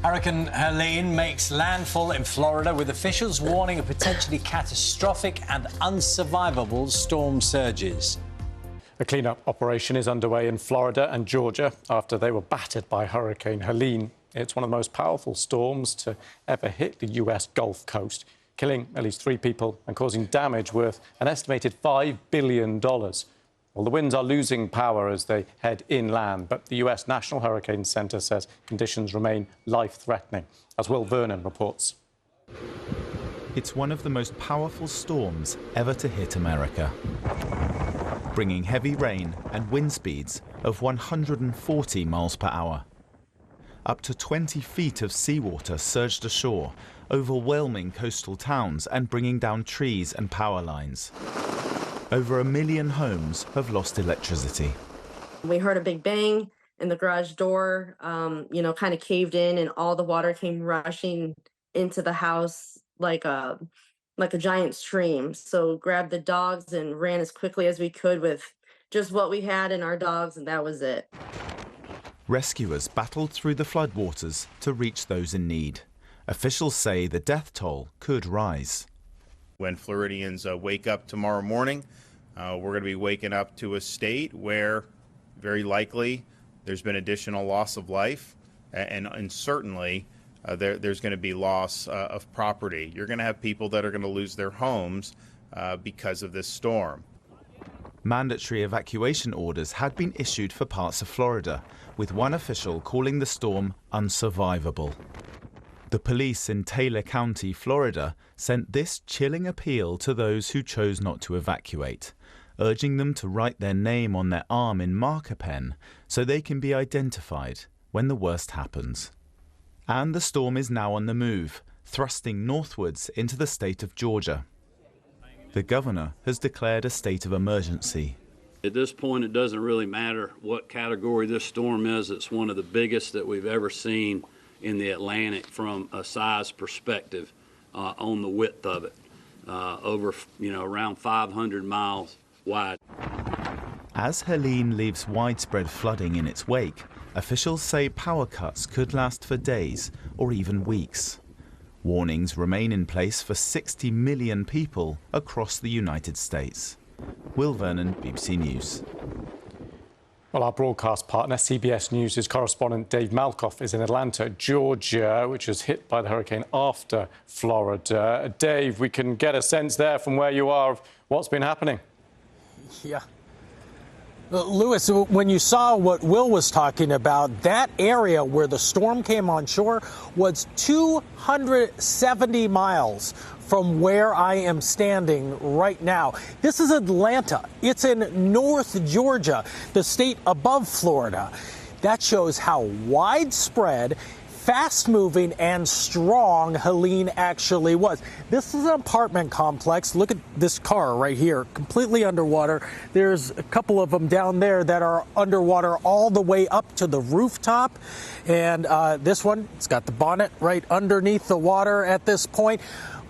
Hurricane Helene makes landfall in Florida, with officials warning of potentially catastrophic and unsurvivable storm surges. A clean-up operation is underway in Florida and Georgia after they were battered by Hurricane Helene. It's one of the most powerful storms to ever hit the US Gulf Coast, killing at least 3 people and causing damage worth an estimated $5 billion. Well, the winds are losing power as they head inland, but the US National Hurricane Center says conditions remain life-threatening, as Will Vernon reports. It's one of the most powerful storms ever to hit America, bringing heavy rain and wind speeds of 140 miles per hour. Up to 20 feet of seawater surged ashore, overwhelming coastal towns and bringing down trees and power lines. Over 1 million homes have lost electricity. We heard a big bang and the garage door, kind of caved in, and all the water came rushing into the house like a giant stream. So grabbed the dogs and ran as quickly as we could with just what we had and our dogs, and that was it. Rescuers battled through the floodwaters to reach those in need. Officials say the death toll could rise. When Floridians wake up tomorrow morning, we're going to be waking up to a state where very likely there's been additional loss of life, and certainly there's going to be loss of property. You're going to have people that are going to lose their homes because of this storm. Mandatory evacuation orders had been issued for parts of Florida, with one official calling the storm unsurvivable. The police in Taylor County, Florida, sent this chilling appeal to those who chose not to evacuate, urging them to write their name on their arm in marker pen so they can be identified when the worst happens. And the storm is now on the move, thrusting northwards into the state of Georgia. The governor has declared a state of emergency. At this point, it doesn't really matter what category this storm is. It's one of the biggest that we've ever seen in the Atlantic from a size perspective on the width of it, around 500 miles wide. As Helene leaves widespread flooding in its wake, officials say power cuts could last for days or even weeks. Warnings remain in place for 60 million people across the United States. Will Vernon, BBC News. Well, our broadcast partner, CBS News' correspondent Dave Malkoff, is in Atlanta, Georgia, which was hit by the hurricane after Florida. Dave, we can get a sense there from where you are of what's been happening. Yeah. Lewis, when you saw what Will was talking about, that area where the storm came on shore was 270 miles from where I am standing right now. This is Atlanta. It's in North Georgia, the state above Florida. That shows how widespread, fast-moving and strong Helene actually was. This is an apartment complex. Look at this car right here, completely underwater. There's a couple of them down there that are underwater all the way up to the rooftop. And this one, it's got the bonnet right underneath the water at this point.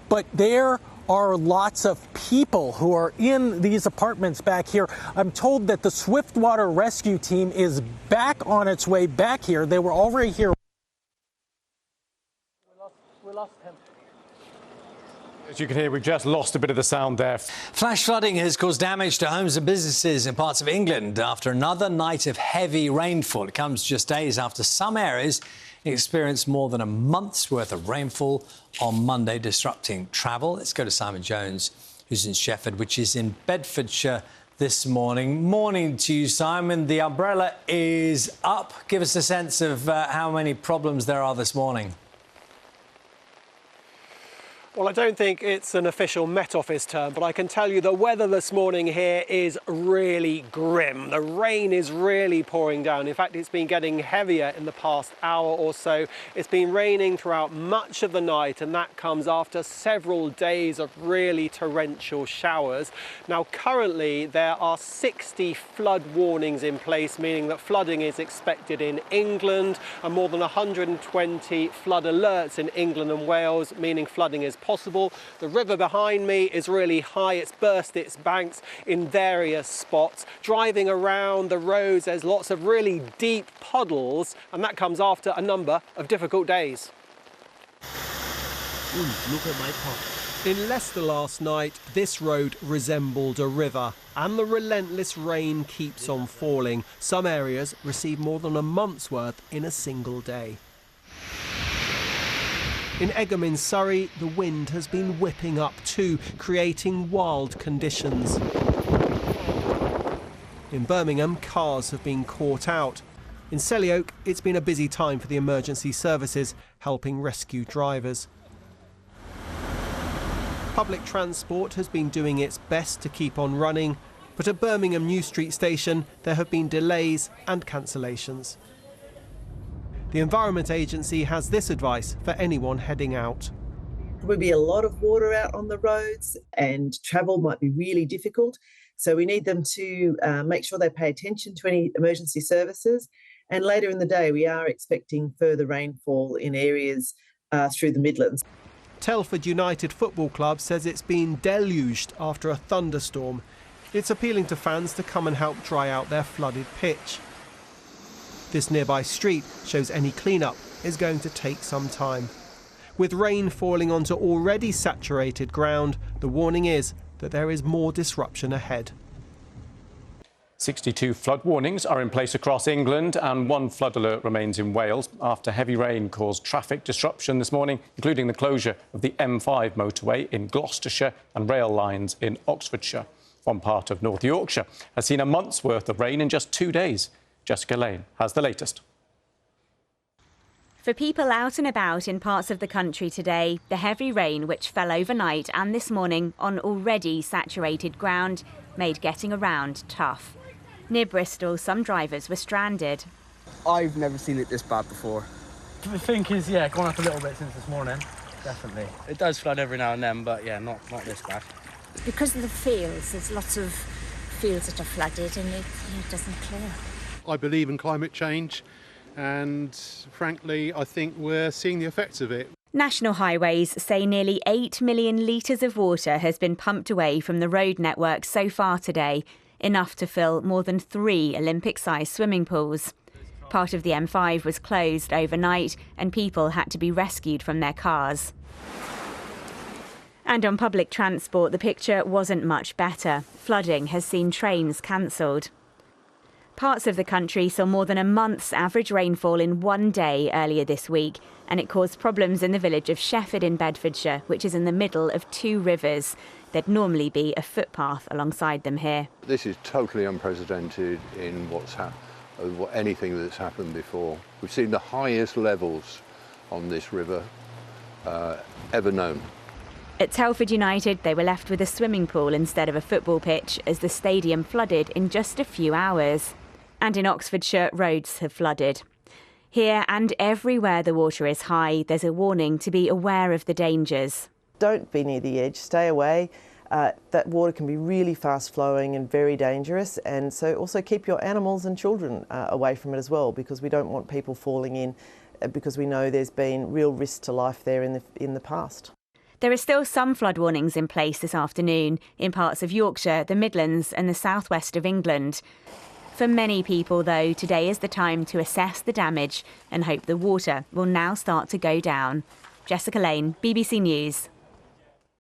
But there are lots of people who are in these apartments back here. I'm told that the Swiftwater Rescue Team is back on its way back here. They were already here. We lost him. As you can hear, we've just lost a bit of the sound there. Flash flooding has caused damage to homes and businesses in parts of England after another night of heavy rainfall. It comes just days after some areas experienced more than a month's worth of rainfall on Monday, disrupting travel. Let's go to Simon Jones, who's in Shefford, which is in Bedfordshire this morning. Morning to you, Simon. The umbrella is up. Give us a sense of how many problems there are this morning. Well, I don't think it's an official Met Office term, but I can tell you the weather this morning here is really grim. The rain is really pouring down. In fact, it's been getting heavier in the past hour or so. It's been raining throughout much of the night, and that comes after several days of really torrential showers. Now, currently, there are 60 flood warnings in place, meaning that flooding is expected in England, and more than 120 flood alerts in England and Wales, meaning flooding is possible. The river behind me is really high. It's burst its banks in various spots. Driving around the roads, there's lots of really deep puddles, and that comes after a number of difficult days. Look at my car. In Leicester last night, this road resembled a river, and the relentless rain keeps on falling. Some areas receive more than a month's worth in a single day. In Egham in Surrey, the wind has been whipping up too, creating wild conditions. In Birmingham, cars have been caught out. In Selly Oak, it's been a busy time for the emergency services, helping rescue drivers. Public transport has been doing its best to keep on running, but at Birmingham New Street Station there have been delays and cancellations. The Environment Agency has this advice for anyone heading out. There will be a lot of water out on the roads and travel might be really difficult, so we need them to make sure they pay attention to any emergency services, and later in the day we are expecting further rainfall in areas through the Midlands. Telford United Football Club says it's been deluged after a thunderstorm. It's appealing to fans to come and help dry out their flooded pitch. This nearby street shows any clean-up is going to take some time. With rain falling onto already saturated ground, the warning is that there is more disruption ahead. 62 flood warnings are in place across England, and one flood alert remains in Wales after heavy rain caused traffic disruption this morning, including the closure of the M5 motorway in Gloucestershire and rail lines in Oxfordshire. One part of North Yorkshire has seen a month's worth of rain in just 2 days. Helene has the latest. For people out and about in parts of the country today, the heavy rain which fell overnight and this morning on already saturated ground made getting around tough. Near Bristol, some drivers were stranded. I've never seen it this bad before. The think is, yeah, gone up a little bit since this morning, definitely. It does flood every now and then, but yeah, not this bad. Because of the fields, there's lots of fields that are flooded and it doesn't clear. I believe in climate change and frankly I think we're seeing the effects of it. National Highways say nearly 8 million litres of water has been pumped away from the road network so far today, enough to fill more than 3 Olympic-sized swimming pools. Part of the M5 was closed overnight and people had to be rescued from their cars. And on public transport, the picture wasn't much better. Flooding has seen trains cancelled. Parts of the country saw more than a month's average rainfall in one day earlier this week, and it caused problems in the village of Shefford in Bedfordshire, which is in the middle of 2 rivers. There'd normally be a footpath alongside them here. This is totally unprecedented in anything that's happened before. We've seen the highest levels on this river ever known. At Telford United, they were left with a swimming pool instead of a football pitch as the stadium flooded in just a few hours. And in Oxfordshire, roads have flooded. Here and everywhere the water is high, there's a warning to be aware of the dangers. Don't be near the edge, stay away. That water can be really fast flowing and very dangerous, and so also keep your animals and children away from it as well, because we don't want people falling in, because we know there's been real risk to life there in the past. There are still some flood warnings in place this afternoon in parts of Yorkshire, the Midlands and the southwest of England. For many people, though, today is the time to assess the damage and hope the water will now start to go down. Helene, BBC News.